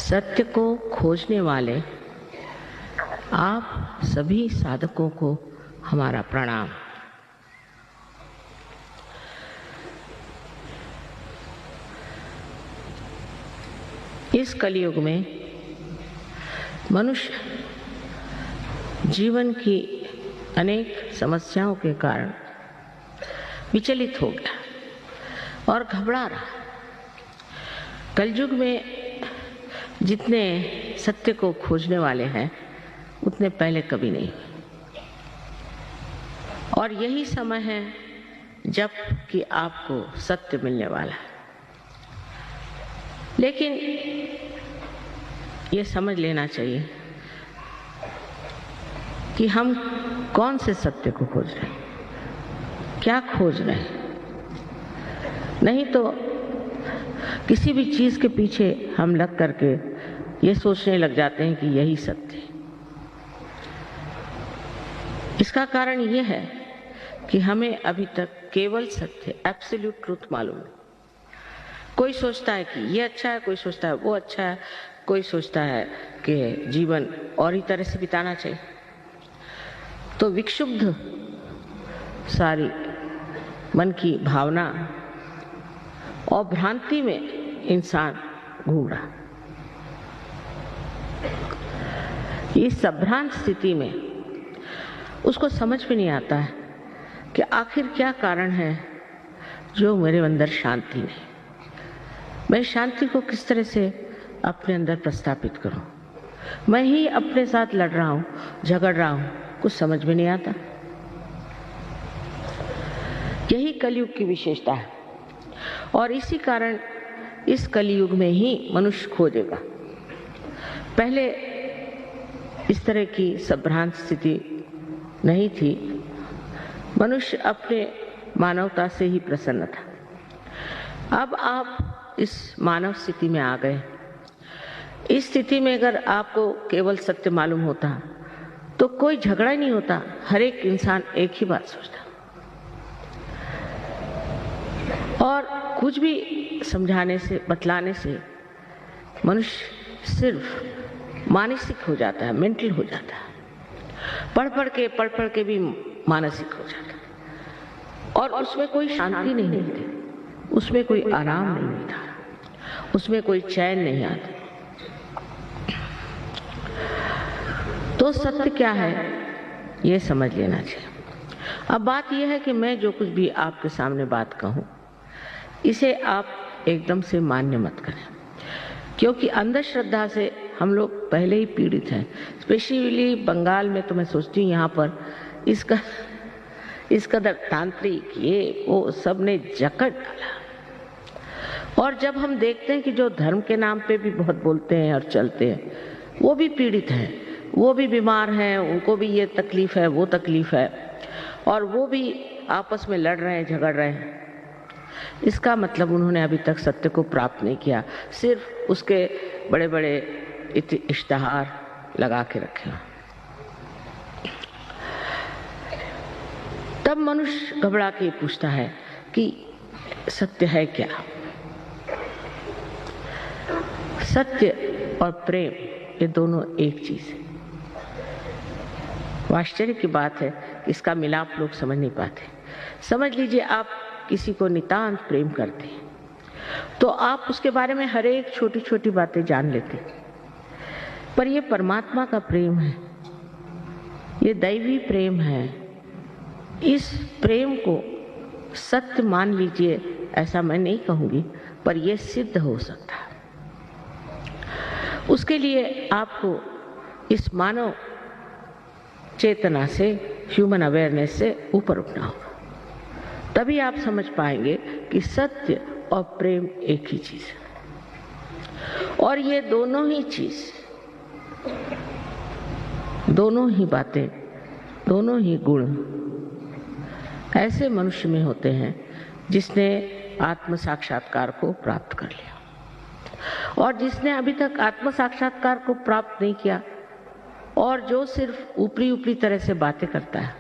सत्य को खोजने वाले आप सभी साधकों को हमारा प्रणाम। इस कलियुग में मनुष्य जीवन की अनेक समस्याओं के कारण विचलित हो गया और घबरा रहा। कलयुग में जितने सत्य को खोजने वाले हैं उतने पहले कभी नहीं। और यही समय है जब कि आपको सत्य मिलने वाला है। लेकिन ये समझ लेना चाहिए कि हम कौन से सत्य को खोज रहे हैं, क्या खोज रहे हैं। नहीं तो किसी भी चीज के पीछे हम लग करके ये सोचने लग जाते हैं कि यही सत्य है। इसका कारण ये है कि हमें अभी तक केवल सत्य, एब्सोल्यूट ट्रूथ मालूम है। कोई सोचता है कि ये अच्छा है, कोई सोचता है वो अच्छा है, कोई सोचता है कि जीवन और ही तरह से बिताना चाहिए। तो विक्षुब्ध सारी मन की भावना और भ्रांति में इंसान घूम रहा। इस संभ्रांत स्थिति में उसको समझ में नहीं आता है कि आखिर क्या कारण है जो मेरे अंदर शांति नहीं। मैं शांति को किस तरह से अपने अंदर प्रस्थापित करूं। मैं ही अपने साथ लड़ रहा हूं, झगड़ रहा हूं, कुछ समझ में नहीं आता। यही कलयुग की विशेषता है और इसी कारण इस कलयुग में ही मनुष्य खोजेगा। पहले इस तरह की संभ्रांत स्थिति नहीं थी। मनुष्य अपने मानवता से ही प्रसन्न था। अब आप इस मानव स्थिति में आ गए। इस स्थिति में अगर आपको केवल सत्य मालूम होता तो कोई झगड़ा ही नहीं होता। हर एक इंसान एक ही बात सोचता और कुछ भी समझाने से, बतलाने से मनुष्य सिर्फ मानसिक हो जाता है, मेंटल हो जाता है। पढ़ पढ़ के भी मानसिक हो जाता है और उसमें कोई शांति नहीं मिलती, उसमें कोई आराम नहीं मिलता, उसमें कोई चैन नहीं आता। तो सत्य क्या है ये समझ लेना चाहिए। अब बात यह है कि मैं जो कुछ भी आपके सामने बात कहूँ इसे आप एकदम से मान्य मत करें, क्योंकि अंधश्रद्धा से हम लोग पहले ही पीड़ित हैं। स्पेशली बंगाल में तो मैं सोचती हूँ यहाँ पर इसका तांत्रिक ये वो सब ने जकड़ डाला। और जब हम देखते हैं कि जो धर्म के नाम पे भी बहुत बोलते हैं और चलते हैं वो भी पीड़ित हैं, वो भी बीमार हैं, उनको भी ये तकलीफ है, वो तकलीफ है, और वो भी आपस में लड़ रहे हैं, झगड़ रहे हैं। इसका मतलब उन्होंने अभी तक सत्य को प्राप्त नहीं किया, सिर्फ उसके बड़े बड़े इश्तिहार लगा के रखे। तब मनुष्य घबरा के पूछता है कि सत्य है क्या। सत्य और प्रेम ये दोनों एक चीज है। आश्चर्य की बात है इसका मिलाप लोग समझ नहीं पाते। समझ लीजिए आप किसी को नितांत प्रेम करते हैं तो आप उसके बारे में हर एक छोटी छोटी बातें जान लेते हैं, पर ये परमात्मा का प्रेम है, ये दैवी प्रेम है। इस प्रेम को सत्य मान लीजिए ऐसा मैं नहीं कहूंगी, पर यह सिद्ध हो सकता है। उसके लिए आपको इस मानव चेतना से, ह्यूमन अवेयरनेस से ऊपर उठना होगा। तभी आप समझ पाएंगे कि सत्य और प्रेम एक ही चीज है। और ये दोनों ही चीज, दोनों ही बातें, दोनों ही गुण ऐसे मनुष्य में होते हैं जिसने आत्म साक्षात्कार को प्राप्त कर लिया। और जिसने अभी तक आत्म साक्षात्कार को प्राप्त नहीं किया और जो सिर्फ ऊपरी तरह से बातें करता है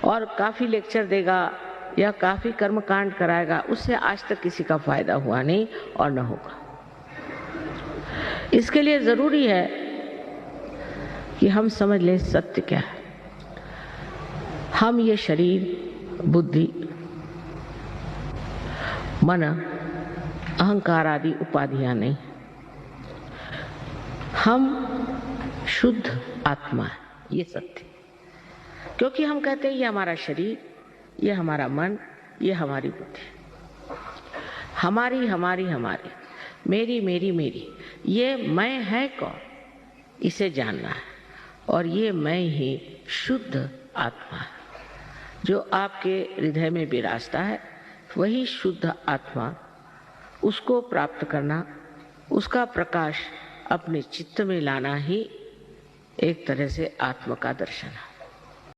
और काफी लेक्चर देगा या काफी कर्मकांड कराएगा, उससे आज तक किसी का फायदा हुआ नहीं और न होगा। इसके लिए जरूरी है कि हम समझ लें सत्य क्या है। हम ये शरीर, बुद्धि, मन, अहंकार आदि उपाधियां नहीं, हम शुद्ध आत्मा है, ये सत्य। क्योंकि हम कहते हैं ये हमारा शरीर, ये हमारा मन, ये हमारी बुद्धि, हमारी हमारी हमारी, मेरी मेरी मेरी, ये मैं है कौन, इसे जानना है। और ये मैं ही शुद्ध आत्मा है जो आपके हृदय में विराजता है। वही शुद्ध आत्मा, उसको प्राप्त करना, उसका प्रकाश अपने चित्त में लाना ही एक तरह से आत्मा का दर्शन है।